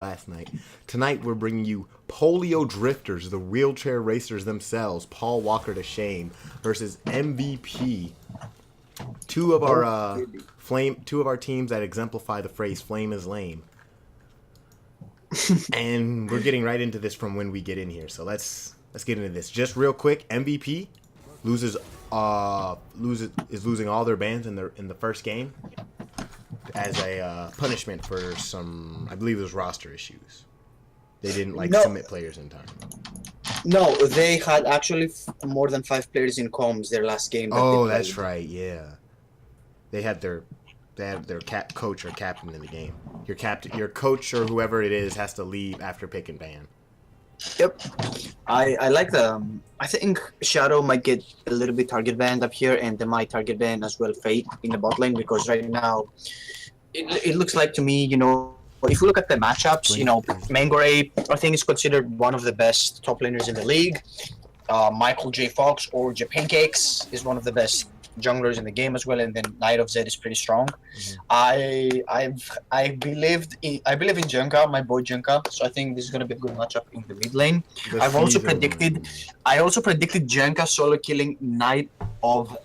last night. Tonight we're bringing you Polio Driftors, the wheelchair racers themselves, Paul Walker to shame versus MVP. Two of our two of our teams that exemplify the phrase "flame is lame." And we're getting right into this from when we get in here. So let's get into this. Just real quick, MVP loses is losing all their bans in the first game as a punishment for some, I believe it was roster issues. They didn't submit players in time. No, they had actually more than 5 players in comms their last game. That's right. Yeah, they had their coach or captain in the game. Your coach or whoever it is has to leave after pick and ban. Yep, I like the. I think Shadow might get a little bit target banned up here, and they might target ban as well Fate in the bot lane, because right now it looks like to me, if you look at the matchups, Mangore I think is considered one of the best top laners in the league. Michael J. Fox or J. Pancakes is one of the best junglers in the game as well, and then Knight of Zed is pretty strong. I believe in Junka, my boy Junka, so I think this is gonna be a good matchup in the mid lane. I also predicted Junka solo killing Knight of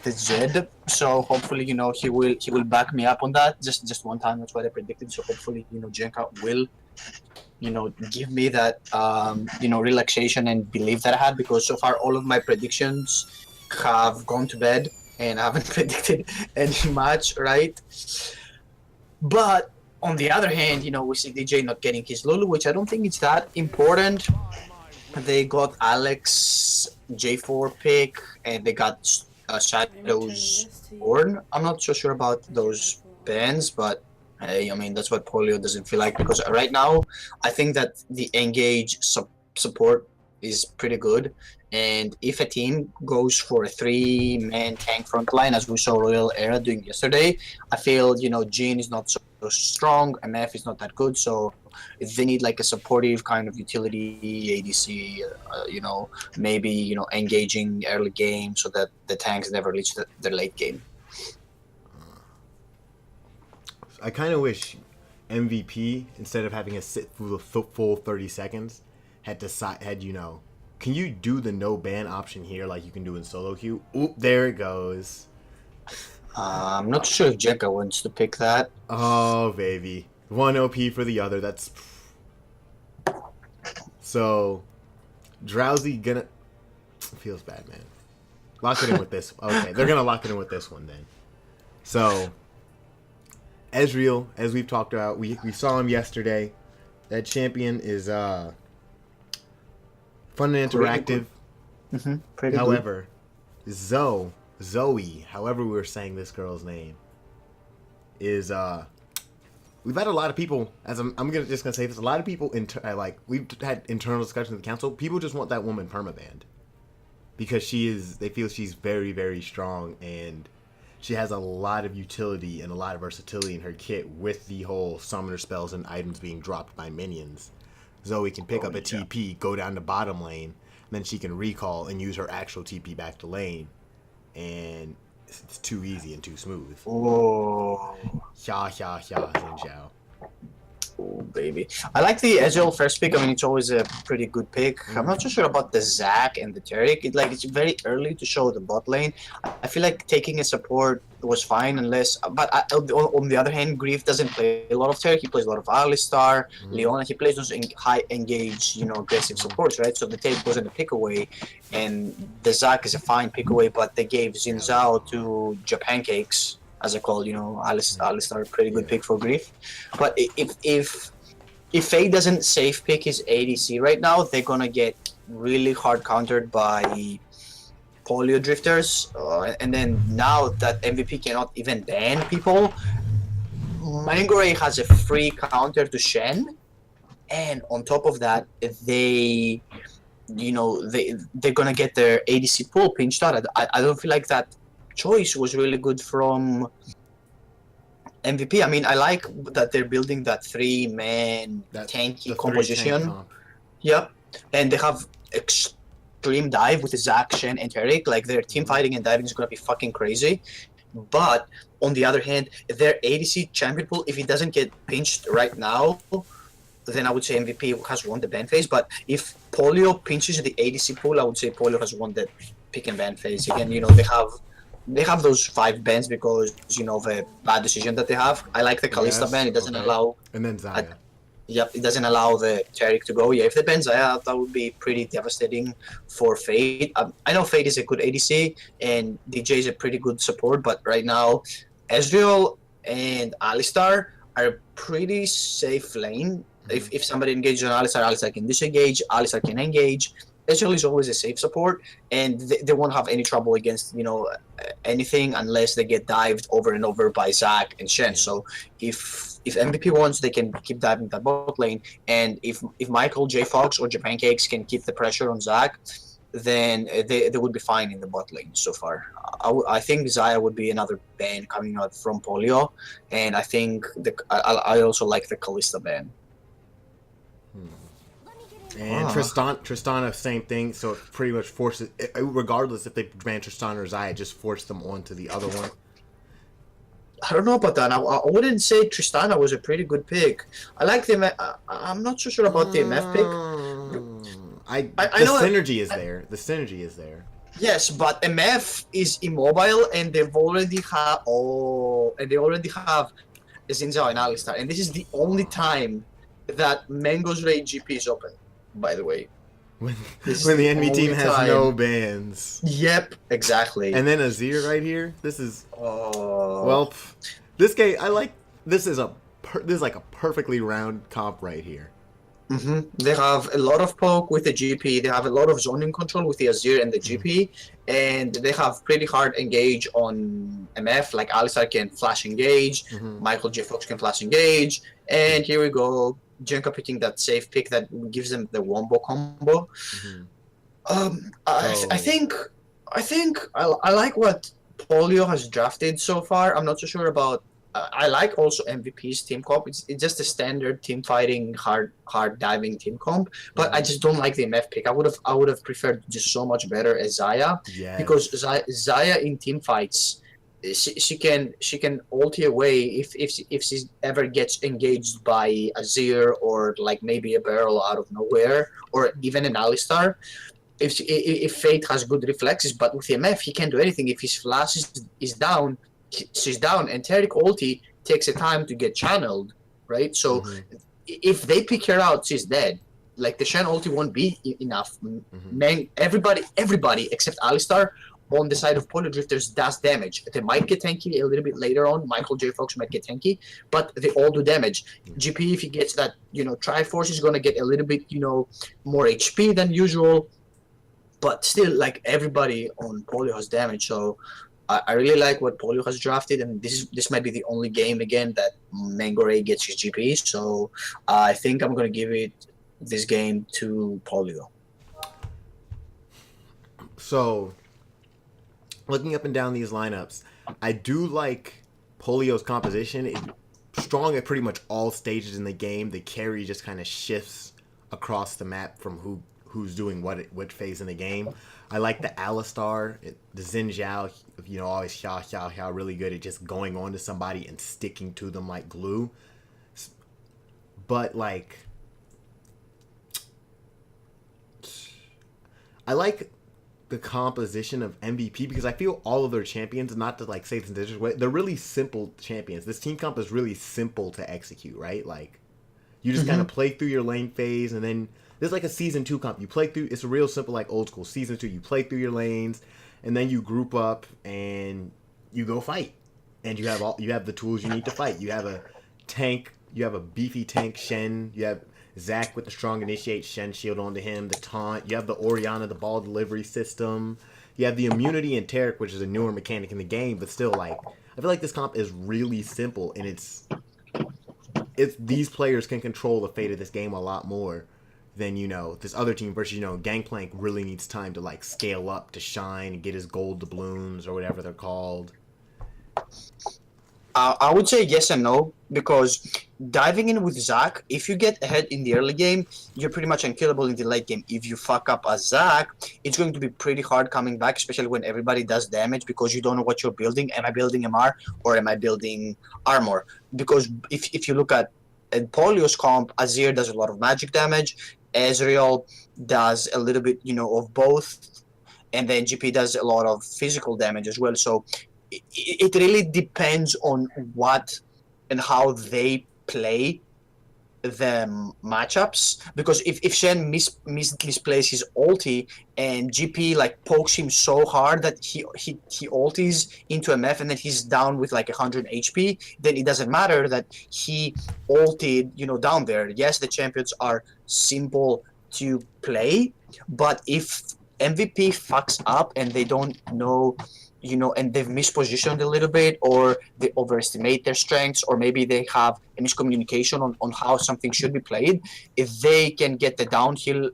the Zed, so hopefully he will back me up on that just one time. That's what I predicted, so hopefully Junka will give me that relaxation and belief that I had, because so far all of my predictions have gone to bed and I haven't predicted any match right. But on the other hand, we see DJ not getting his Lulu, which I don't think it's that important. They got Alex J4 pick and they got Shadow's Born. I'm not so sure about those bans, but hey, I mean, that's what Polio doesn't feel like, because right now I think that the engage support is pretty good. And if a team goes for a 3-man tank front line, as we saw Royal Era doing yesterday, I feel Jhin is not so strong, MF is not that good, so they need like a supportive kind of utility ADC, maybe engaging early game so that the tanks never reach the late game. I kind of wish MVP, instead of having a sit through the full 30 seconds, had can you do the no ban option here like you can do in solo queue? Oop, there it goes. I'm not sure if Jenka wants to pick that. Oh, baby. 1 OP for the other. That's... So, Drowsy gonna... Feels bad, man. Lock it in with this. Okay, they're gonna lock it in with this one then. So, Ezreal, as we've talked about, we saw him yesterday. That champion is fun and interactive. However, Zoe, however we were saying this girl's name, is we've had a lot of people, as I'm just gonna say this, a lot of people we've had internal discussions with the council. People just want that woman permabanned because they feel she's very, very strong, and she has a lot of utility and a lot of versatility in her kit with the whole summoner spells and items being dropped by minions. Zoe can pick up a TP, go down to bottom lane, then she can recall and use her actual TP back to lane. And it's too easy and too smooth. Oh. Xin Zhao. Oh, baby. I like the Ezreal first pick. I mean, it's always a pretty good pick. I'm not so sure about the Zac and the Taric. It's very early to show the bot lane. I feel like taking a support was fine, but on the other hand, Grief doesn't play a lot of Taric. He plays a lot of Alistar, Leona. He plays those high engage, aggressive supports, right? So the Taric wasn't a pick away, and the Zac is a fine pick away, but they gave Xin Zhao to Japancakes, as I call, Alistar, pretty good pick for Grief. But if Faye doesn't safe pick his ADC right now, they're gonna get really hard countered by Polio Driftors. And then now that MVP cannot even ban people, Mangore has a free counter to Shen, and on top of that, they're gonna get their ADC pool pinched out. I don't feel like that choice was really good from MVP. I mean, I like that they're building that 3-man tanky composition. Tank yep, and they have extreme dive with Zac, Shen, and Taric. Like, their team fighting and diving is gonna be fucking crazy. But on the other hand, their ADC champion pool, if he doesn't get pinched right now, then I would say MVP has won the ban phase. But if Polio pinches the ADC pool, I would say Polio has won the pick and ban phase. Again, they have those 5 bans because the bad decision that they have. I like the Kalista ban. It doesn't allow. And then Zaya. Yep, it doesn't allow the Taric to go. Yeah, if the ban Zaya, that would be pretty devastating for Fade. I know Fade is a good ADC and DJ is a pretty good support, but right now, Ezreal and Alistar are pretty safe lane. If somebody engages on Alistar can disengage, Alistar can engage. Ezreal is always a safe support, and they won't have any trouble against anything unless they get dived over and over by Zac and Shen. So if MVP wants, they can keep diving that bot lane, and if Michael J Fox or Japancakes can keep the pressure on Zac, then they would be fine in the bot lane so far. I think Zaya would be another ban coming out from Polio, and I think I also like the Kalista ban. And Tristana, same thing. So it pretty much forces, regardless if they ban Tristana or Zaya, just force them onto the other one. I don't know about that. I wouldn't say Tristana was a pretty good pick. I like the. I'm not so sure about the MF pick. The synergy is there. The synergy is there. Yes, but MF is immobile, and they already have Zinzao and Alistar, and this is the only time that Mango's Raid GP is open. By the way, when the enemy team has no bans. Yep, exactly. And then Azir right here. This is well, this game I like. This is like a perfectly round comp right here. They have a lot of poke with the GP. They have a lot of zoning control with the Azir and the GP, and they have pretty hard engage on MF. Like Alistar can flash engage, Michael J Fox can flash engage, and here we go. Jenka picking that safe pick that gives them the wombo combo. I think I like what Polio has drafted so far. I'm not so sure about. I like also MVP's team comp. It's just a standard team fighting, hard diving team comp. But I just don't like the MF pick. I would have preferred just so much better as Zaya. Yes. Because Zaya in team fights, she can ulti away if she ever gets engaged by Azir or like maybe a barrel out of nowhere or even an Alistar. If Fate has good reflexes, but with MF he can't do anything. If his flash is down, she's down, and Taric ulti takes a time to get channeled, right? So if they pick her out, she's dead. Like the Shen ulti won't be enough. Everybody except Alistar on the side of Polio Driftors does damage. They might get tanky a little bit later on. Michael J Fox might get tanky, but they all do damage. GP, if he gets that, Triforce is gonna get a little bit, more HP than usual. But still, like everybody on Polio has damage. So I really like what Polio has drafted, and this might be the only game again that Mangoray gets his GP. So I think I'm gonna give this game to Polio. So, looking up and down these lineups, I do like Polio's composition. It's strong at pretty much all stages in the game. The carry just kind of shifts across the map from who's doing what phase in the game. I like the Alistar, the Xin Zhao, always xiao, really good at just going on to somebody and sticking to them like glue. But, like, I like the composition of MVP because I feel all of their champions, not to like say this in this way, they're really simple champions. This team comp is really simple to execute, right? Like, you just kind of play through your lane phase, and then there's like a season 2 comp. You play through. It's a real simple, like old school season 2. You play through your lanes, and then you group up and you go fight, and you have the tools you need to fight. You have a tank. You have a beefy tank Shen. You have Zac with the strong initiate Shen shield onto him, the taunt. You have the Orianna, the ball delivery system. You have the immunity and Taric, which is a newer mechanic in the game, but still, like, I feel like this comp is really simple, and it's these players can control the fate of this game a lot more than, this other team versus, Gangplank really needs time to, like, scale up to shine and get his gold doubloons or whatever they're called. I would say yes and no, because diving in with Zac, if you get ahead in the early game, you're pretty much unkillable in the late game. If you fuck up as Zac, it's going to be pretty hard coming back, especially when everybody does damage, because you don't know what you're building. Am I building MR or am I building armor? Because if you look at in Polio's comp, Azir does a lot of magic damage, Ezreal does a little bit, of both, and then GP does a lot of physical damage as well. So it really depends on what and how they play the matchups, because if Shen misplays his ulti and GP like pokes him so hard that he ultis into MF and then he's down with like 100 HP, then it doesn't matter that he ulted down there. Yes, the champions are simple to play, but if MVP fucks up and they don't know, and they've mispositioned a little bit, or they overestimate their strengths, or maybe they have a miscommunication on how something should be played, if they can get the downhill,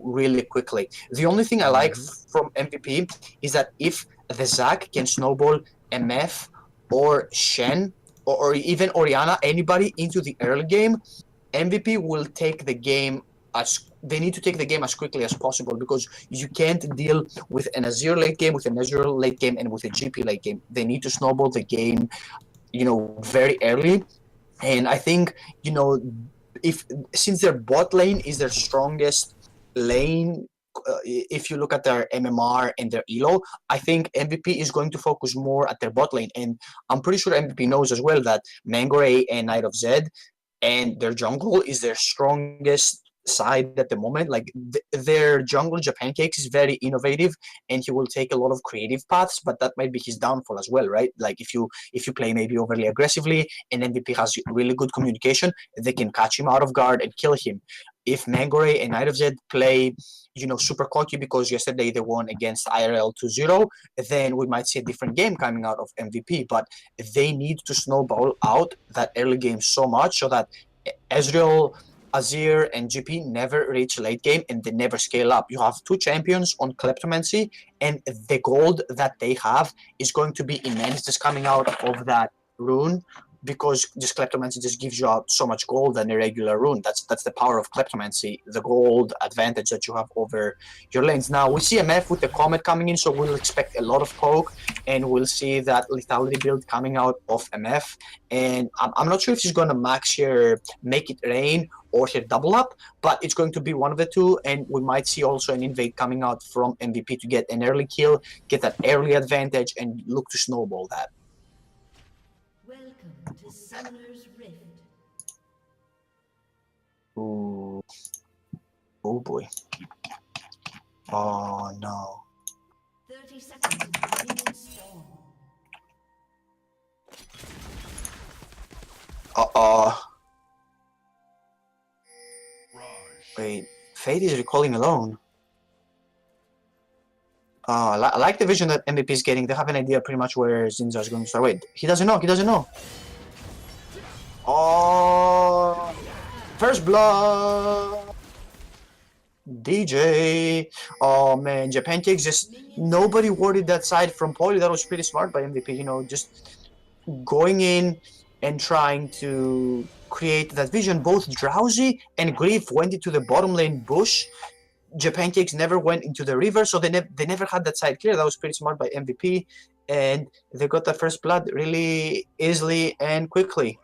really quickly. The only thing I like from MVP is that if the Zac can snowball MF or Shen or even Orianna, anybody into the early game, MVP will take the game they need to take the game as quickly as possible, because you can't deal with an Azir late game, with an Ezreal late game, and with a GP late game. They need to snowball the game, very early. And I think, since their bot lane is their strongest lane, if you look at their MMR and their elo, I think MVP is going to focus more at their bot lane. And I'm pretty sure MVP knows as well that Mangorei and Knight of Zed and their jungle is their strongest side at the moment. Like their jungle Japan Cakes is very innovative, and he will take a lot of creative paths, but that might be his downfall as well, right? Like if you play maybe overly aggressively and MVP has really good communication, they can catch him out of guard and kill him. If Mangorei and Knight of Zed play super cocky because yesterday they won against IRL 2-0, then we might see a different game coming out of MVP. But they need to snowball out that early game so much so that Ezreal, Azir, and GP never reach late game and they never scale up. You have two champions on Kleptomancy, and the gold that they have is going to be immense just coming out of that rune, because just Kleptomancy just gives you out so much gold than a regular rune. That's the power of Kleptomancy, the gold advantage that you have over your lanes. Now, we see MF with the Comet coming in, so we'll expect a lot of poke, and we'll see that lethality build coming out of MF. And I'm not sure if he's going to max here, make it rain, or here double up, but it's going to be one of the two, and we might see also an invade coming out from MVP to get an early kill, get that early advantage, and look to snowball that. Welcome to Summoner's Rift. Ooh. Oh boy. Oh no. 30 seconds to minion spawn. Wait, Fate is recalling alone. I like the vision that MVP is getting. They have an idea pretty much where Zinza is going to start. Wait, he doesn't know. Oh, first blood. DJ. Oh man, Japan Cakes just nobody warded that side from Polio. That was pretty smart by MVP. Just going in and trying to create that vision. Both Drowsy and Grief went into the bottom lane bush. Japan Cakes never went into the river, so they never had that side clear. That was pretty smart by MVP, and they got that first blood really easily and quickly.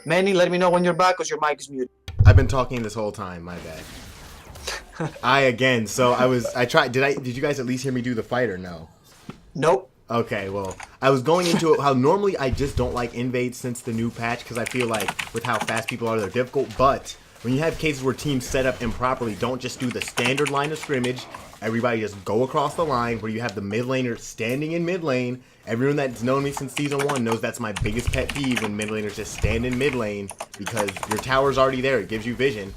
Manny, let me know when you're back, because your mic is muted. I've been talking this whole time, my bad. I tried. Did you guys at least hear me do the fight or no? Nope. Okay, well, I was going into it how normally I just don't like invades since the new patch, because I feel like with how fast people are, they're difficult. But when you have cases where teams set up improperly, don't just do the standard line of scrimmage. Everybody just go across the line, where you have the mid laner standing in mid lane. Everyone that's known me since season 1 knows that's my biggest pet peeve, when mid laners just stand in mid lane, because your tower's already there. It gives you vision.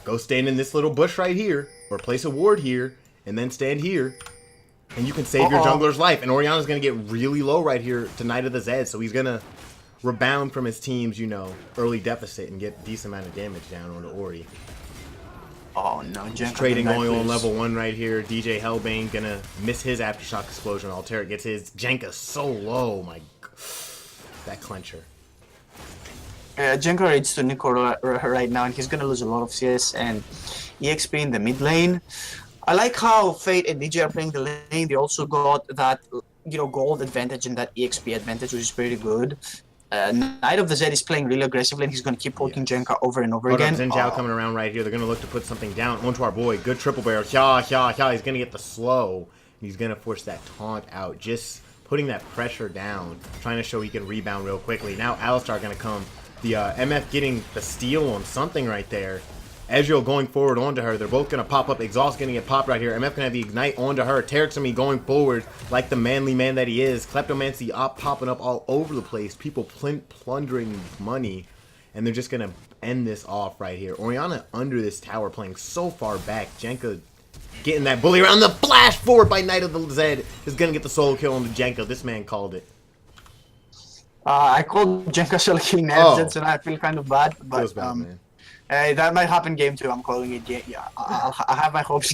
Go stand in this little bush right here, or place a ward here, and then stand here, and you can save your jungler's life. And Orianna's going to get really low right here to Knight of the Zed, so he's going to rebound from his team's, early deficit and get a decent amount of damage down on the Ori. Oh no, Jenka Trading oil on level 1 right here. DJ Hellbane going to miss his Aftershock Explosion. Altera gets his. Jenka so low, my God. That clencher. Jenka rates to Nico right now, and he's going to lose a lot of CS and EXP in the mid lane. I like how Fate and DJ are playing the lane. They also got that, gold advantage and that EXP advantage, which is pretty good. Knight of the Zed is playing really aggressively, and he's going to keep poking Jenka over and over Hold again. up, Xin Zhao coming around right here. They're going to look to put something down onto our boy. Good triple barrel. He's going to get the slow. He's going to force that taunt out. Just putting that pressure down. Trying to show he can rebound real quickly. Now Alistar going to come. The MF getting the steal on something right there. Ezreal going forward onto her. They're both going to pop up. Exhaust going to get popped right here. MF going to have the Ignite onto her. Tarek's going to be going forward like the manly man that he is. Kleptomancy op popping up all over the place. People plundering money. And they're just going to end this off right here. Orianna under this tower playing so far back. Jenka getting that bully around. The flash forward by Knight of the Zed is going to get the solo kill on the Jenka. This man called it. I called Jenka solo killing Zed, so I feel kind of bad. But Feels bad, man. That might happen game 2. I'm calling it game. Yeah, I have my hopes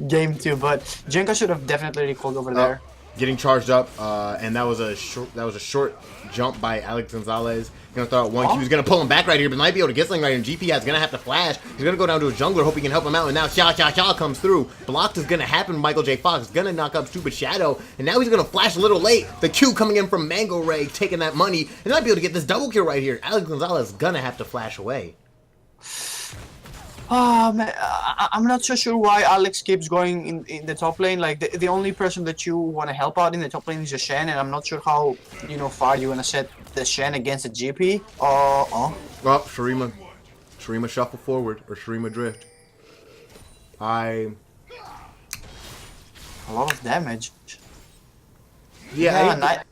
game 2, but Jenka should have definitely recalled over there. Getting charged up, and that was a short jump by Alex Gonzalez. Gonna throw out 1Q. He's gonna pull him back right here, but might be able to get something right here. GP is gonna have to flash. He's gonna go down to a jungler, hope he can help him out. And now Xia comes through. Blocked is gonna happen. Michael J. Fox is gonna knock up Stupid Shadow, and now he's gonna flash a little late. The Q coming in from Mango Ray, taking that money, and might be able to get this double kill right here. Alex Gonzalez is gonna have to flash away. Man, I'm not so sure why Alex keeps going in the top lane. Like the only person that you want to help out in the top lane is a Shen, and I'm not sure how far you want to set the Shen against the GP. Well, Shurima shuffle forward or Shurima drift. A lot of damage. Yeah,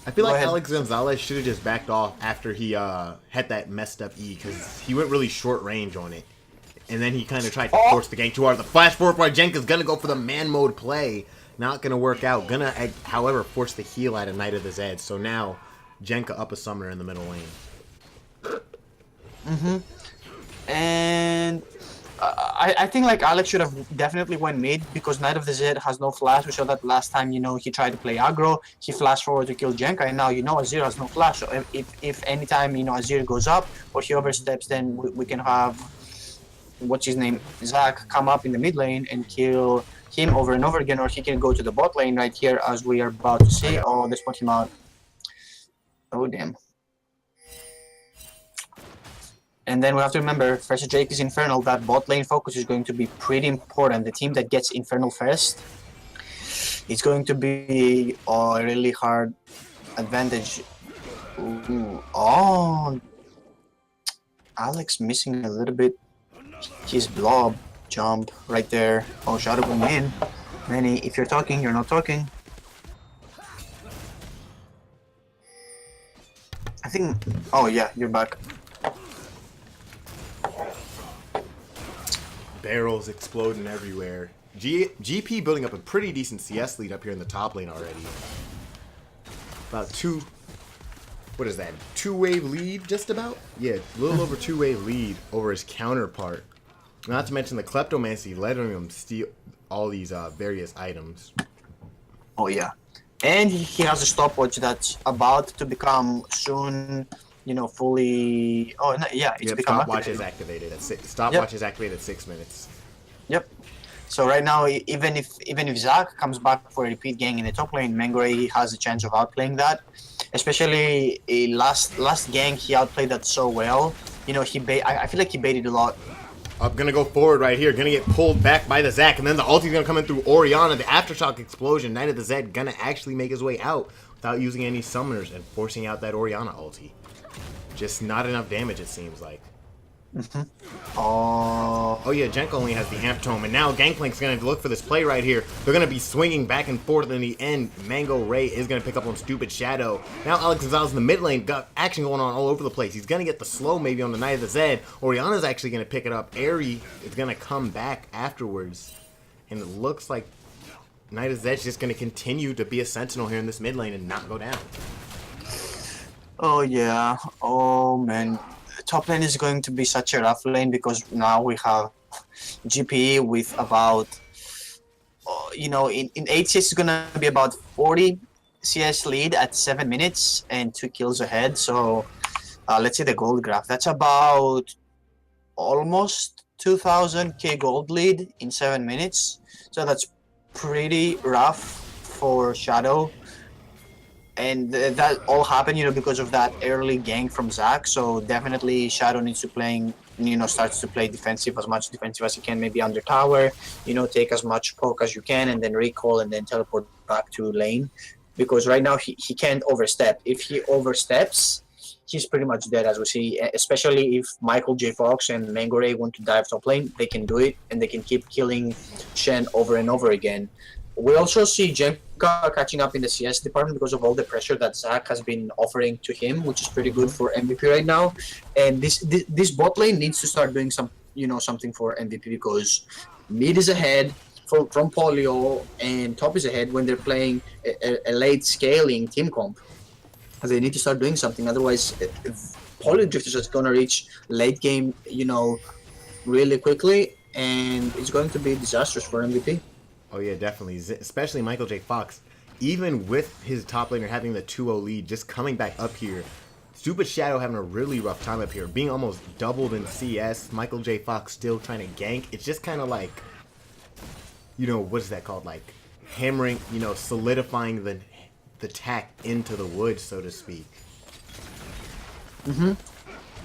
I feel like ahead. Alex Gonzalez should have just backed off after he had that messed up E, because he went really short range on it. And then he kind of tried to force the gank too hard. The flash forward by Jenka's going to go for the man mode play. Not going to work out. Going to, however, force the heal out of Knight of the Zed. So now, Jenka up a summoner in the middle lane. And I think like Alex should have definitely went mid, because Knight of the Zed has no flash. We saw that last time, he tried to play aggro. He flashed forward to kill Jenka, and now, Azir has no flash. So if anytime, Azir goes up or he oversteps, then we can have... what's his name, Zach, come up in the mid lane and kill him over and over again, or he can go to the bot lane right here, as we are about to see. Oh, they spot him out. Oh, damn. And then we have to remember, Professor Jake is Infernal. That bot lane focus is going to be pretty important. The team that gets Infernal first, it's going to be a really hard advantage. Ooh. Oh, Alex missing a little bit. His blob jump right there. Oh, Shadow going in. Manny, if you're talking, you're not talking. I think... Oh, yeah, you're back. Barrels exploding everywhere. GP building up a pretty decent CS lead up here in the top lane already. About two... What is that? 2-wave lead, just about? Yeah, a little over 2-wave lead over his counterpart. Not to mention the Kleptomancy letting him steal all these various items. Oh, yeah. And he has a stopwatch that's about to become soon, fully... Oh, no, yeah, it's become stopwatch is activated at 6. Stopwatch is activated at 6 minutes. Yep. So right now, even if Zach comes back for a repeat gang in the top lane, Mangray has a chance of outplaying that. Especially last gang, he outplayed that so well. I feel like he baited a lot. I'm gonna go forward right here. Gonna get pulled back by the Zac, and then the ulti's gonna come in through Orianna. The aftershock explosion. Knight of the Zed gonna actually make his way out without using any summoners and forcing out that Orianna ulti. Just not enough damage, it seems like. Oh yeah, Jenka only has the Amp Tome, and now Gangplank's gonna look for this play right here. They're gonna be swinging back and forth in the end. Mango Ray is gonna pick up on Stupid Shadow. Now Alex Gonzalez in the mid lane, got action going on all over the place. He's gonna get the slow maybe on the Knight of the Zed. Orianna's actually gonna pick it up. Airy is gonna come back afterwards, and it looks like Knight of the Zed's just gonna continue to be a sentinel here in this mid lane and not go down. Oh yeah. Oh man. Top lane is going to be such a rough lane, because now we have GP with about, in 8 CS is gonna be about 40 CS lead at 7 minutes and 2 kills ahead. So let's see the gold graph. That's about almost 2000k gold lead in 7 minutes. So that's pretty rough for Shadow. And that all happened, because of that early gank from Zac. So definitely Shadow needs to starts to play defensive, as much defensive as he can, maybe under tower, take as much poke as you can, and then recall and then teleport back to lane. Because right now he can't overstep. If he oversteps, he's pretty much dead, as we see. Especially if Michael J. Fox and Mangore want to dive top lane, they can do it, and they can keep killing Shen over and over again. We also see Jenka catching up in the CS department because of all the pressure that Zac has been offering to him, which is pretty good for MVP right now. And this bot lane needs to start doing something for MVP, because mid is ahead from Polio and top is ahead when they're playing a late scaling team comp. They need to start doing something, otherwise Polio Driftors is going to reach late game, really quickly, and it's going to be disastrous for MVP. Oh yeah, definitely. Especially Michael J. Fox. Even with his top laner having the 2-0 lead, just coming back up here. Stupid Shadow having a really rough time up here. Being almost doubled in CS. Michael J. Fox still trying to gank. It's just kind of like, what is that called? Like hammering, solidifying the tack into the wood, so to speak.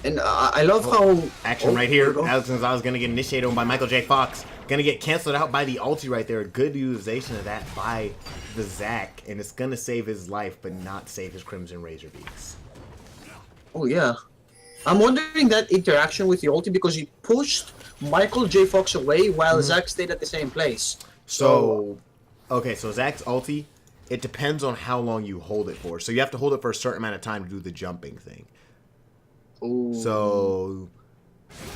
And I love how... Action right here. Alex Gonzalez going to get initiated on by Michael J. Fox. Going to get canceled out by the ulti right there. Good utilization of that by the Zac. And it's going to save his life, but not save his Crimson Razor Beaks. Oh, yeah. I'm wondering that interaction with the ulti, because he pushed Michael J. Fox away while Zac stayed at the same place. So Zac's ulti, it depends on how long you hold it for. So you have to hold it for a certain amount of time to do the jumping thing. Ooh. So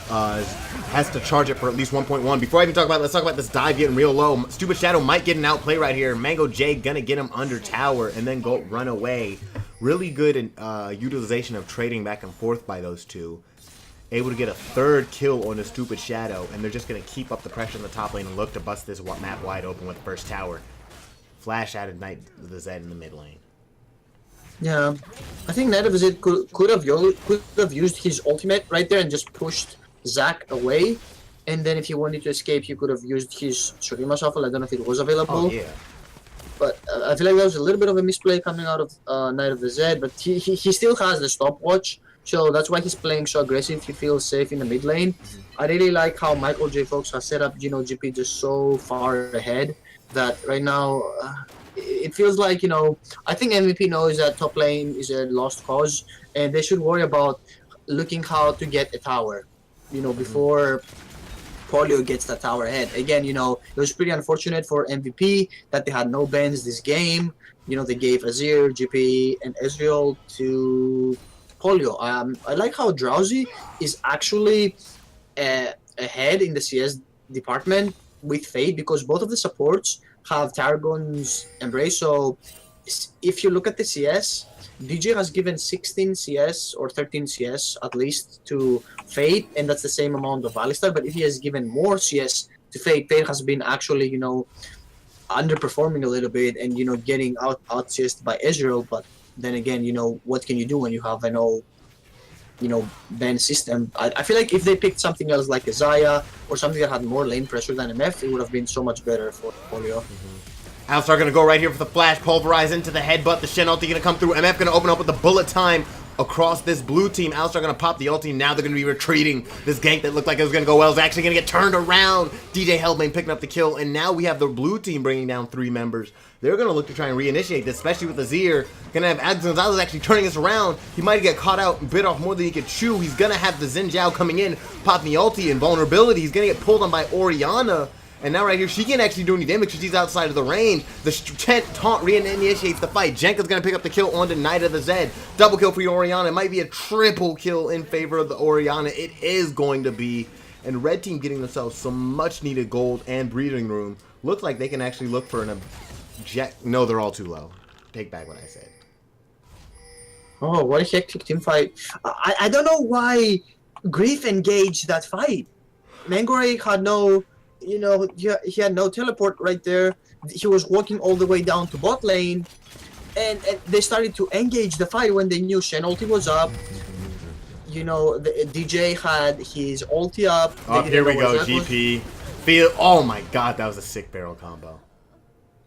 has to charge it for at least 1.1. Before I even talk about it, let's talk about this dive getting real low. Stupid Shadow might get an outplay right here. Mango J gonna get him under tower and then go run away. Really good utilization of trading back and forth by those two. Able to get a third kill on the Stupid Shadow, and they're just gonna keep up the pressure in the top lane and look to bust this map wide open with the first tower. Flash out Ignite the Zed in the mid lane. Yeah, I think Knight of the Zed could have used his ultimate right there and just pushed Zac away. And then if he wanted to escape, he could have used his Shurima Shuffle. I don't know if it was available. Oh, yeah. But I feel like that was a little bit of a misplay coming out of Knight of the Zed. But he still has the stopwatch, so that's why he's playing so aggressive. He feels safe in the mid lane. I really like how Michael J. Fox has set up GP just so far ahead that right now... it feels like, I think MVP knows that top lane is a lost cause, and they should worry about looking how to get a tower, before Polio gets that tower ahead. Again, it was pretty unfortunate for MVP that they had no bans this game. They gave Azir, GP, and Ezreal to Polio. I like how Drowsy is actually ahead in the CS department with Fade, because both of the supports have Targon's Embrace. So if you look at the CS, DJ has given 16 CS or 13 CS at least to Fade, and that's the same amount of Alistar. But if he has given more CS to Fade, Fade has been actually, underperforming a little bit and, getting out CS'd by Ezreal. But then again, what can you do when you have an all, ban system? I feel like if they picked something else like Isaiah or something that had more lane pressure than MF, it would have been so much better for Polio. Alistar gonna go right here for the flash, pulverize into the headbutt. The Shen ulti gonna come through. MF gonna open up with the bullet time across this blue team. Alistar gonna pop the ulti. Now they're gonna be retreating. This gank that looked like it was gonna go well is actually gonna get turned around. DJ Hellbane picking up the kill, and now we have the blue team bringing down 3 members. They're gonna look to try and reinitiate this, especially with Azir. Gonna have Alex Gonzalez actually turning this around. He might get caught out and bit off more than he could chew. He's gonna have the Xin Zhao coming in, popping the ulti and vulnerability. He's gonna get pulled on by Orianna. And now right here, she can't actually do any damage because she's outside of the range. The taunt reinitiates the fight. Jenka's going to pick up the kill on the Knight of the Zed. Double kill for Orianna. It might be a triple kill in favor of the Orianna. It is going to be. And red team getting themselves some much needed gold and breathing room. Looks like they can actually look for an object. No, they're all too low. Take back what I said. Oh, what a hectic team fight. I don't know why Grief engaged that fight. Mangore had no... he had no teleport right there. He was walking all the way down to bot lane, and they started to engage the fight when they knew Shen ulti was up. The DJ had his ulti up. Oh, here we go, GP. Oh my god, that was a sick barrel combo.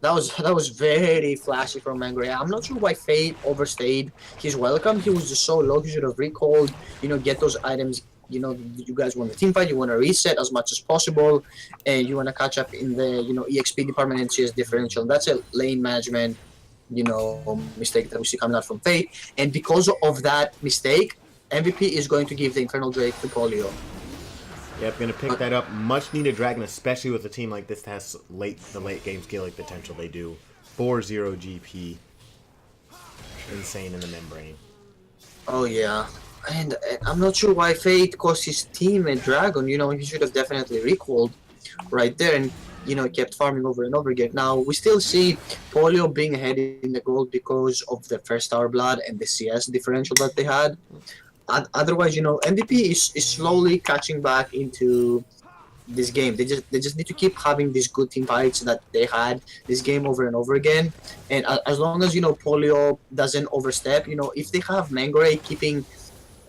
That was very flashy from Mangre. I'm not sure why Fate overstayed his welcome. He was just so low. He should have recalled. You know, get those items. You know, you guys want the team fight. You want to reset as much as possible, and you want to catch up in the EXP department and CS differential. That's a lane management mistake that we see coming out from Fate. And because of that mistake, MVP is going to give the Infernal Drake to Polio. Yep, gonna pick that up. Much needed dragon, especially with a team like this that has the late game scaling potential they do. 4-0 GP. Insane in the membrane. Oh yeah. And I'm not sure why Fate cost his team a dragon. You know, he should have definitely recalled right there and kept farming over and over again. Now we still see Polio being ahead in the gold because of the first Star Blood and the CS differential that they had. Otherwise, MVP is slowly catching back into this game. They just need to keep having these good team fights that they had this game over and over again. And as long as Polio doesn't overstep, if they have Mangore keeping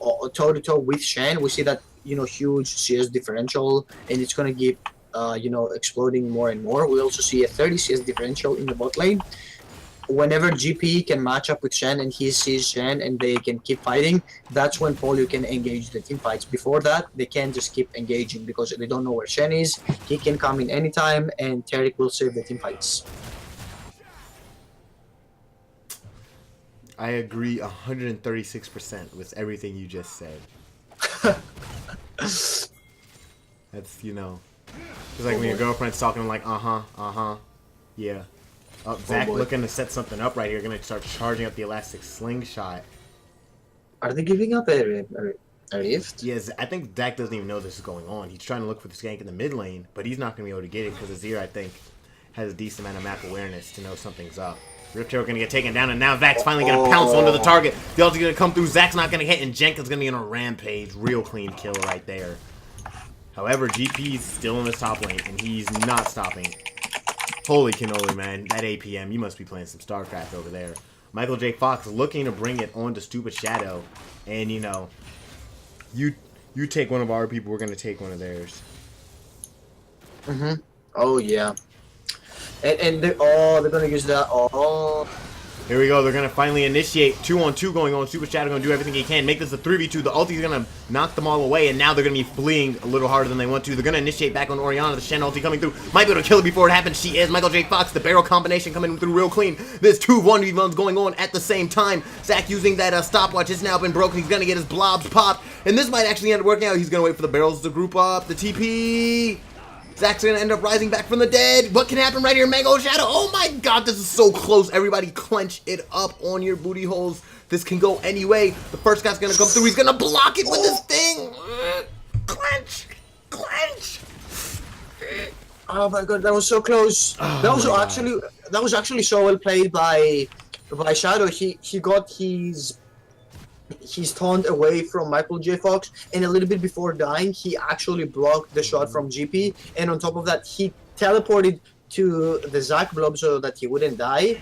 toe to toe with Shen, we see that huge CS differential, and it's gonna keep exploding more and more. We also see a 30 CS differential in the bot lane. Whenever GP can match up with Shen and he sees Shen and they can keep fighting, that's when Polio can engage the team fights. Before that, they can't just keep engaging because they don't know where Shen is. He can come in anytime and Taric will save the team fights. I agree 136% with everything you just said. That's, it's like when your girlfriend's talking like, yeah. Oh, Zach looking to set something up right here. Gonna start charging up the elastic slingshot. Are they giving up a rift? Yes, I think Zach doesn't even know this is going on. He's trying to look for the gank in the mid lane, but he's not gonna be able to get it because Azir, I think, has a decent amount of map awareness to know something's up. Rift Hero gonna get taken down, and now Zach's finally gonna pounce onto the target. The ulti's gonna come through. Zach's not gonna hit, and Jenka's gonna be on a rampage. Real clean kill right there. However, GP's still in this top lane, and he's not stopping. Holy cannoli, man. That APM, you must be playing some StarCraft over there. Michael J. Fox looking to bring it on to Stupid Shadow. And, you take one of our people, we're going to take one of theirs. Mm-hmm. Oh, yeah. And they're going to use that. Oh. Here we go. They're going to finally initiate 2-on-2 going on. Super Shadow going to do everything he can. Make this a 3v2. The ulti's going to knock them all away, and now they're going to be fleeing a little harder than they want to. They're going to initiate back on Orianna. The Shen ulti coming through. Might be able to kill it before it happens. She is. Michael J. Fox, the barrel combination coming through real clean. There's two 1v1s going on at the same time. Zach using that stopwatch has now been broken. He's going to get his blobs popped, and this might actually end up working out. He's going to wait for the barrels to group up. The TP... Zach's gonna end up rising back from the dead. What can happen right here? Mango Shadow. Oh my god, this is so close. Everybody clench it up on your booty holes. This can go any way. The first guy's gonna come through. He's gonna block it with his thing. Clench. Clench. Oh my god, that was so close. Oh that was actually so well played by Shadow. He got his taunt away from Michael J. Fox, and a little bit before dying, he actually blocked the shot from GP, and on top of that, he teleported to the Zac blob so that he wouldn't die,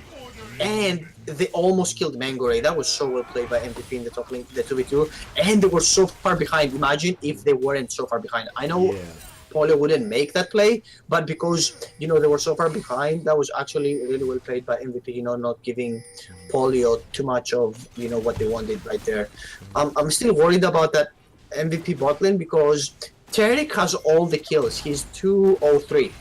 and they almost killed Mangore. That was so well played by MVP in the top lane, the 2v2, and they were so far behind. Imagine if they weren't so far behind. I know Polio wouldn't make that play, but because they were so far behind, that was actually really well played by MVP. Not giving Polio too much of what they wanted right there. I'm still worried about that MVP bot lane because Taric has all the kills. He's 203,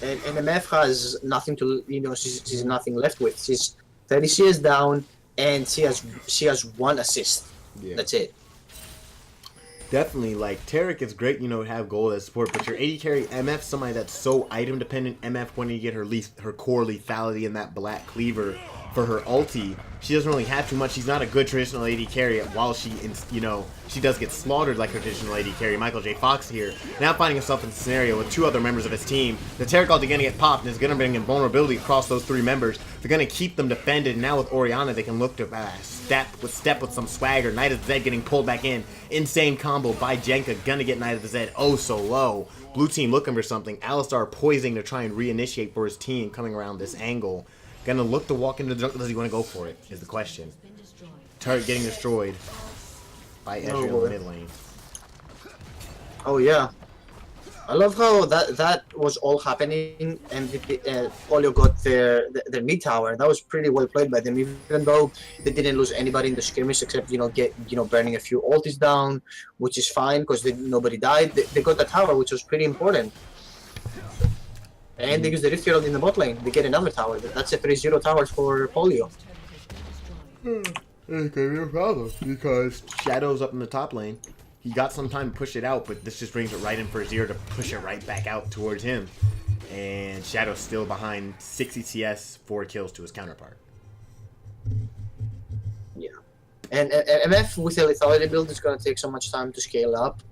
and MF has nothing to she's nothing left with. She's 30 CS down, and she has one assist. Yeah. That's it. Definitely, like, Taric is great, to have gold as support, but your AD carry MF, somebody that's so item dependent. MF, when you get her core lethality in that black cleaver for her ulti, she doesn't really have too much. She's not a good traditional AD carry while she does get slaughtered like her traditional AD carry. Michael J. Fox here, now finding himself in a scenario with two other members of his team. The Taric ulti going to get popped and is going to bring invulnerability across those three members. They're going to keep them defended. Now with Orianna, they can look to step with some swagger. Knight of the Zed getting pulled back in. Insane combo by Jenka. Gonna get Knight of the Zed oh so low. Blue team looking for something. Alistar poising to try and reinitiate for his team coming around this angle. Gonna look to walk into the jungle. Does he want to go for it? Is the question. Turret getting destroyed by Ezreal in the mid lane. Oh yeah. I love how that was all happening, and Polio got their mid tower. That was pretty well played by them, even though they didn't lose anybody in the skirmish except burning a few ultis down, which is fine because nobody died. They got the tower, which was pretty important, and they use the Rift Herald in the bot lane. They get another tower. That's a 3-0 tower for Polio. It's gonna be a problem because Shadow's up in the top lane. He got some time to push it out, but this just brings it right in for Zero to push it right back out towards him. And Shadow's still behind 60 CS, 4 kills to his counterpart. Yeah. And MF with the lethality build is going to take so much time to scale up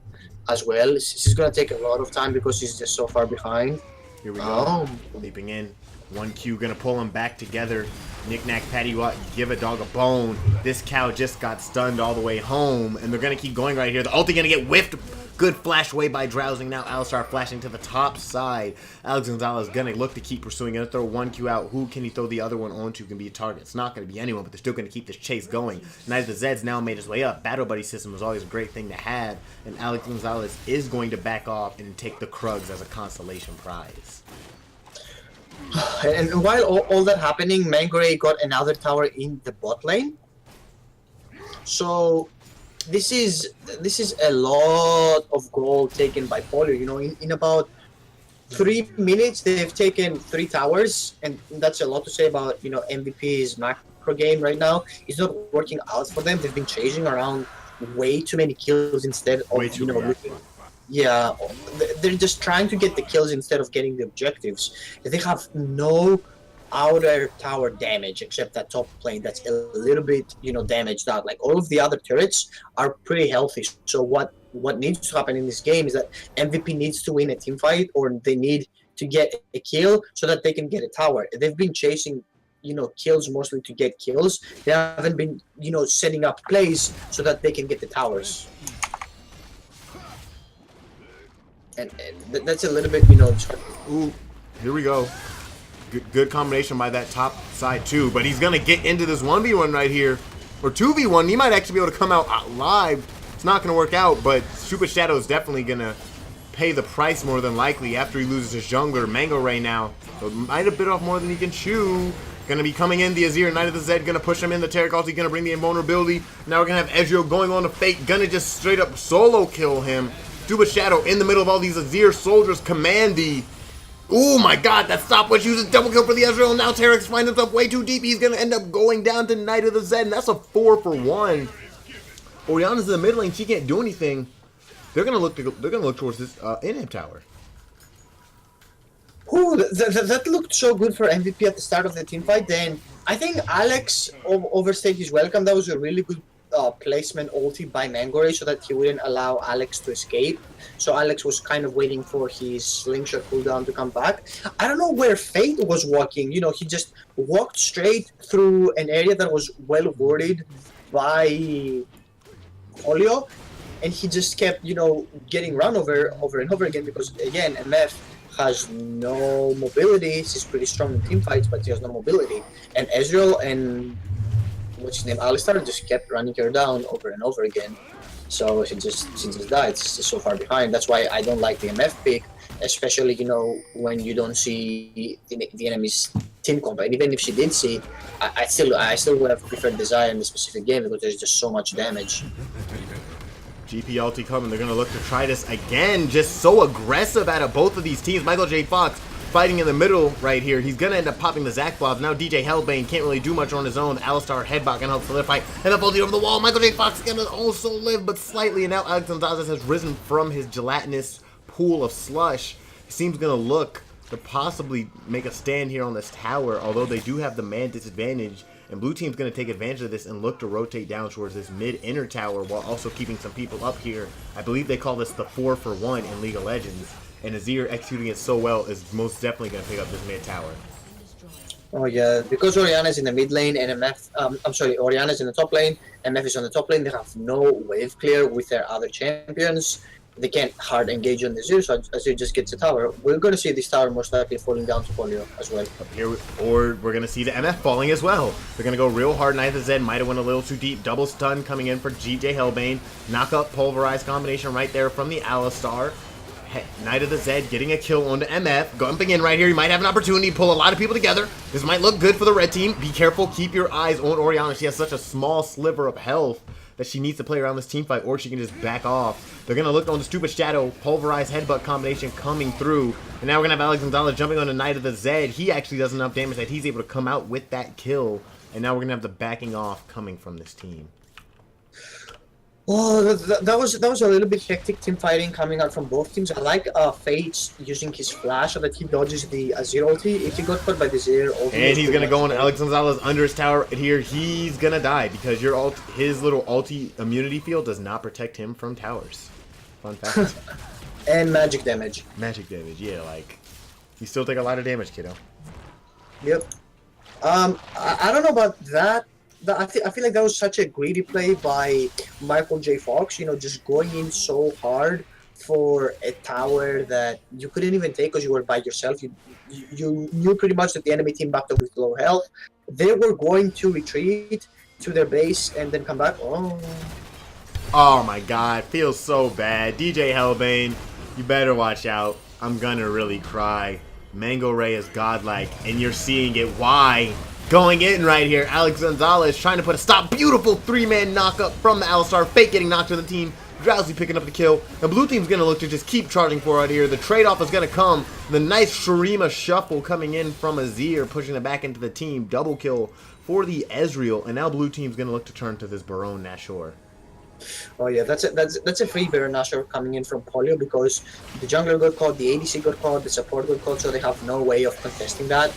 as well. She's going to take a lot of time because she's just so far behind. Here we go. Leaping in. 1Q gonna pull him back together. Knick-knack, paddywhack, give a dog a bone. This cow just got stunned all the way home, and they're gonna keep going right here. The ulti gonna get whiffed. Good flash away by Drowsing. Now Alistar flashing to the top side. Alex Gonzalez gonna look to keep pursuing. Gonna throw 1Q out. Who can he throw the other one onto? Can be a target. It's not gonna be anyone, but they're still gonna keep this chase going. Knight of the Zed's now made his way up. Battle Buddy system was always a great thing to have, and Alex Gonzalez is going to back off and take the Krugs as a consolation prize. And while all that happening, Mangray got another tower in the bot lane. So this is a lot of gold taken by Polio. You know, in about 3 minutes, they've taken 3 towers, and that's a lot to say about MVP's macro game right now. It's not working out for them. They've been chasing around way too many kills instead of looking. Yeah, they're just trying to get the kills instead of getting the objectives. They have no outer tower damage except that top lane that's a little bit, damaged out. Like all of the other turrets are pretty healthy. So what needs to happen in this game is that MVP needs to win a team fight, or they need to get a kill so that they can get a tower. They've been chasing kills mostly to get kills. They haven't been, setting up plays so that they can get the towers. And that's a little bit, Ooh, here we go. Good combination by that top side too, but he's gonna get into this 1v1 right here, or 2v1. He might actually be able to come out live. It's not gonna work out, but Super Shadow is definitely gonna pay the price more than likely after he loses his jungler Mango right now. So might have bit off more than he can chew. Gonna be coming in the Azir, Knight of the Zed, gonna push him in. The Tarek ulti gonna bring the invulnerability. Now we're gonna have Ezreal going on to Fate, gonna just straight up solo kill him. Super Shadow in the middle of all these Azir soldiers. Commandy. Oh my god, that stopwatch uses double kill for the Ezreal. Now Tarek's finds himself way too deep. He's gonna end up going down to Knight of the Zed, and that's a 4-for-1. Orianna's in the mid lane. She can't do anything. They're gonna look towards this in-app tower. Ooh, that looked so good for MVP at the start of the team fight. Then I think Alex overstayed his welcome. That was a really good placement ulti by Mangore so that he wouldn't allow Alex to escape. So Alex was kind of waiting for his slingshot cooldown to come back. I don't know where Fate was walking. He just walked straight through an area that was well warded by Polio, and he just kept, getting run over and over again because, again, MF has no mobility. She's pretty strong in team fights, but she has no mobility. And Ezreal and what's his name, Alistar, just kept running her down over and over again. So she just died. She's just so far behind. That's why I don't like the MF pick, especially when you don't see the enemy's team comp. And even if she did see, I still would have preferred Desire in the specific game because there's just so much damage. GP ulti coming. They're gonna look to try this again. Just so aggressive out of both of these teams. Michael J. Fox fighting in the middle right here. He's gonna end up popping the Zac blobs. Now DJ Hellbane can't really do much on his own. Alistar headbutt gonna help solidify. And up ulti over the wall. Michael J. Fox is gonna also live, but slightly. And now Alex Gonzalez has risen from his gelatinous pool of slush. He seems gonna look to possibly make a stand here on this tower, although they do have the man disadvantage. And blue team's going to take advantage of this and look to rotate down towards this mid-inner tower while also keeping some people up here. I believe they call this the 4-for-1 in League of Legends. And Azir executing it so well is most definitely going to pick up this mid-tower. Oh yeah, because Orianna's in the mid lane and Orianna's in the top lane, MF is on the top lane, they have no wave clear with their other champions. They can't hard engage on the Azir, so Azir just gets the tower. We're going to see this tower most likely falling down to Polio as well. Here, or we're going to see the MF falling as well. They're going to go real hard. Knight of the Zed might have went a little too deep. Double stun coming in for GJ Hellbane. Knock up Pulverized combination right there from the Alistar. Knight of the Zed getting a kill onto MF. Jumping in right here. You might have an opportunity to pull a lot of people together. This might look good for the red team. Be careful. Keep your eyes on Orianna. She has such a small sliver of health that she needs to play around this team fight, or she can just back off. They're going to look on the Stupid Shadow. Pulverized Headbutt combination coming through. And now we're going to have Alex Gonzalez jumping on the Knight of the Zed. He actually does enough damage that he's able to come out with that kill. And now we're going to have the backing off coming from this team. Oh, that was a little bit hectic team fighting coming out from both teams. I like Fates using his flash so that he dodges the Azir ulti. If he got caught by the Azir ulti, and he's gonna go on Alex Gonzalez under his tower here. He's gonna die because his little ulti immunity field does not protect him from towers. Fun fact. And magic damage. Magic damage, yeah. Like you still take a lot of damage, kiddo. Yep. I don't know about that. I feel like that was such a greedy play by Michael J. Fox, you know, just going in so hard for a tower that you couldn't even take because you were by yourself. You knew pretty much that the enemy team backed up with low health. They were going to retreat to their base and then come back. Oh my god, feels so bad. DJ Hellbane, you better watch out. I'm gonna really cry. Mango Ray is godlike, and you're seeing it. Why? Going in right here, Alex Gonzalez trying to put a stop. Beautiful three-man knockup from the Alistar. Fate getting knocked to the team. Drowsy picking up the kill. The blue team's going to look to just keep charging for it here. The trade-off is going to come. The nice Shurima shuffle coming in from Azir, pushing it back into the team. Double kill for the Ezreal. And now blue team's going to look to turn to this Baron Nashor. Oh yeah, that's a free Baron Nashor coming in from Polio because the jungler got caught, the ADC got caught, the support got caught, so they have no way of contesting that.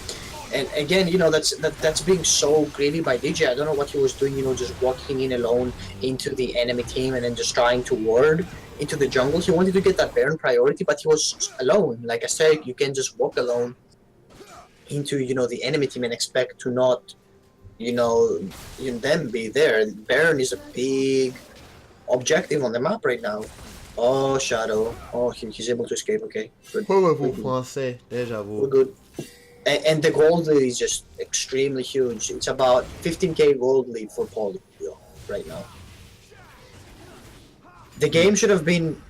And again, you know, that's being so greedy by DJ. I don't know what he was doing, you know, just walking in alone into the enemy team and then just trying to ward into the jungle. He wanted to get that Baron priority, but he was alone. Like I said, you can just walk alone into, you know, the enemy team and expect to not, you know, them be there. Baron is a big objective on the map right now. Oh, Shadow. Oh, he's able to escape. Okay, good. We're good. And the gold lead is just extremely huge. It's about 15k gold lead for Polio right now. The game should have been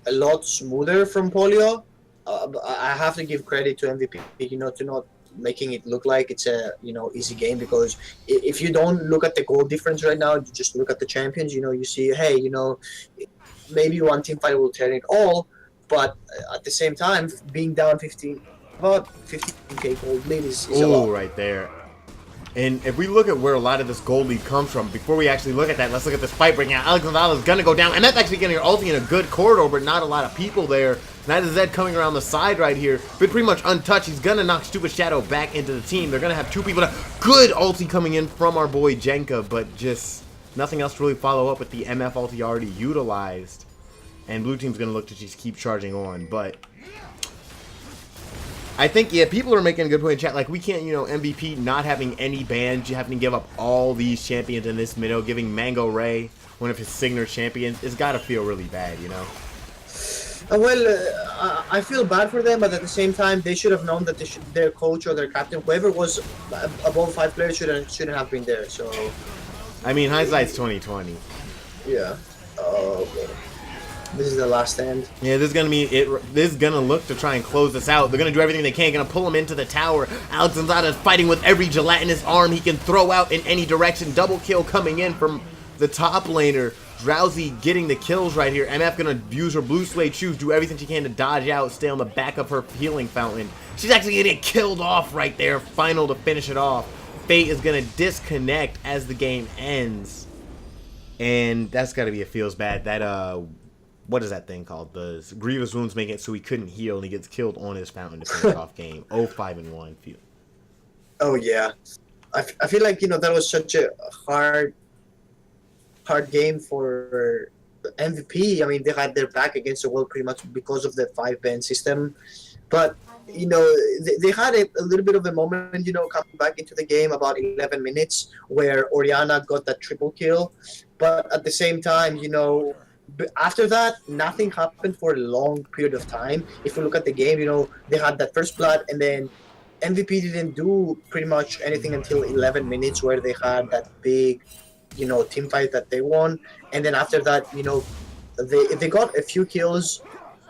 a lot smoother from Polio. I have to give credit to MVP, you know, to not making it look like it's a, you know, easy game, because if you don't look at the goal difference right now, you just look at the champions, you know, you see, hey, you know, maybe one team fight will turn it all, but at the same time, being down about 15k gold lead is a lot. Right there. And if we look at where a lot of this gold lead comes from, before we actually look at that, let's look at this fight breaking out. Alex Gonzalez is going to go down, and that's actually getting her ulti in a good corridor, but not a lot of people there. Knight of Zed coming around the side right here, but pretty much untouched. He's going to knock Stupid Shadow back into the team. They're going to have two people. Good ulti coming in from our boy Jenka, but just nothing else to really follow up with the MF ulti already utilized. And blue team's going to look to just keep charging on, but I think, yeah, people are making a good point in chat. Like, we can't, you know, MVP not having any bans, you having to give up all these champions in this middle, giving Mango Ray one of his signature champions. It's got to feel really bad, you know? I feel bad for them, but at the same time, they should have known that their coach or their captain, whoever was above 5 players, shouldn't have been there. So, I mean, hindsight's 2020. Yeah. This is the last stand. Yeah, this is gonna be it. This is gonna look to try and close this out. They're gonna do everything they can. Gonna pull him into the tower. Alex Gonzalez fighting with every gelatinous arm he can throw out in any direction. Double kill coming in from the top laner. Drowsy getting the kills right here. MF gonna use her blue suede shoes, do everything she can to dodge out, stay on the back of her healing fountain. She's actually gonna get killed off right there. Final to finish it off. Fate is gonna disconnect as the game ends, and that's gotta be, it feels bad. That what is that thing called? The grievous wounds make it so he couldn't heal, and he gets killed on his fountain to finish off game. 0-5-1. Oh yeah, I feel like, you know, that was such a hard game for MVP. I mean, they had their back against the wall pretty much because of the 5-ban system, but you know, they had a little bit of a moment, you know, coming back into the game about 11 minutes where Orianna got that triple kill, but at the same time, you know, after that, nothing happened for a long period of time. If you look at the game, you know, they had that first blood, and then MVP didn't do pretty much anything until 11 minutes where they had that big, you know, team fight that they won. And then after that, you know, they got a few kills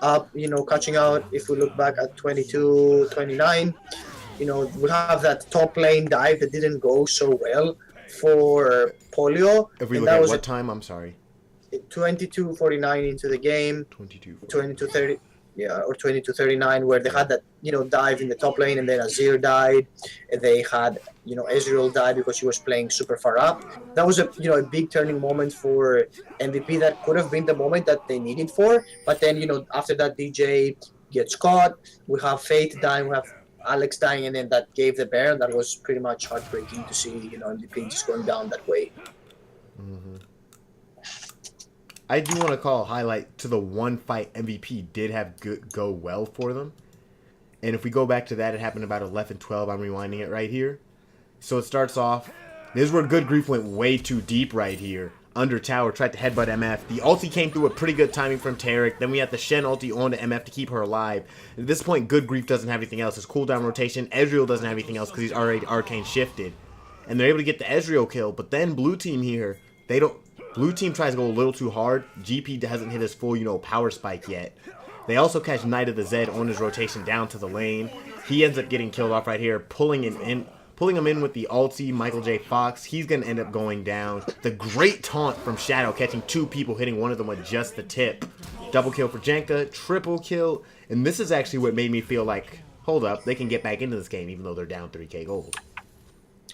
up, catching out. If we look back at 22, 29, we have that top lane dive that didn't go so well for Polio, If we and look that at was what a time, I'm sorry. 22:49 into the game, 22. 22:30, yeah, or 22:39, where they Yeah. had that dive in the top lane, and then Azir died. And they had Ezreal died because he was playing super far up. That was a big turning moment for MVP. That could have been the moment that they needed for. But then after that, DJ gets caught. We have Fate dying. We have Alex dying, and then that gave the Baron. That was pretty much heartbreaking to see MVP just going down that way. I do want to call a highlight to the one fight MVP did have go well for them. And if we go back to that, it happened about 11-12. I'm rewinding it right here. So it starts off. This is where Good Grief went way too deep right here. Under tower, tried to headbutt MF. The ulti came through with pretty good timing from Tarek. Then we had the Shen ulti on to MF to keep her alive. At this point, Good Grief doesn't have anything else. His cooldown rotation. Ezreal doesn't have anything else because he's already arcane shifted. And they're able to get the Ezreal kill. But then blue team here, they don't. Blue team tries to go a little too hard. GP hasn't hit his full, power spike yet. They also catch Knight of the Zed on his rotation down to the lane. He ends up getting killed off right here, pulling him in with the ulti, Michael J. Fox. He's going to end up going down. The great taunt from Shadow, catching two people, hitting one of them with just the tip. Double kill for Jenka, triple kill. And this is actually what made me feel like, hold up, they can get back into this game even though they're down 3k gold.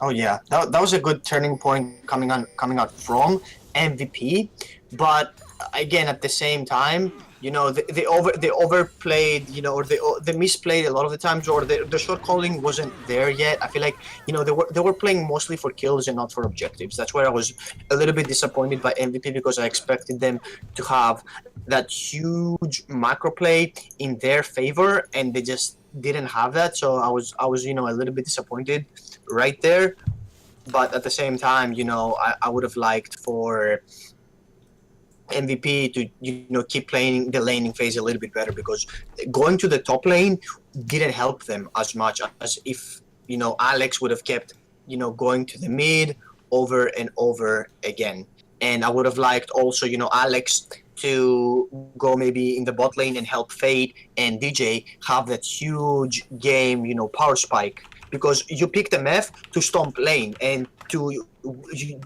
Oh yeah, that was a good turning point coming out from MVP, but again at the same time, they overplayed, or they misplayed a lot of the times, or the short calling wasn't there yet. I feel like they were playing mostly for kills and not for objectives. That's where I was a little bit disappointed by MVP because I expected them to have that huge macro play in their favor, and they just didn't have that. So I was a little bit disappointed right there. But at the same time, I would have liked for MVP to keep playing the laning phase a little bit better, because going to the top lane didn't help them as much as if Alex would have kept going to the mid over and over again. And I would have liked also Alex to go maybe in the bot lane and help Fade and DJ have that huge game power spike, because you picked MF to stomp lane and to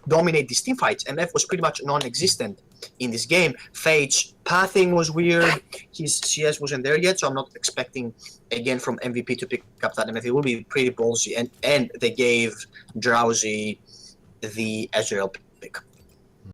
dominate these team fights. MF was pretty much non-existent in this game. Fade's pathing was weird. His CS wasn't there yet, so I'm not expecting again from MVP to pick up that MF. It will be pretty ballsy, and they gave Drowsy the Ezreal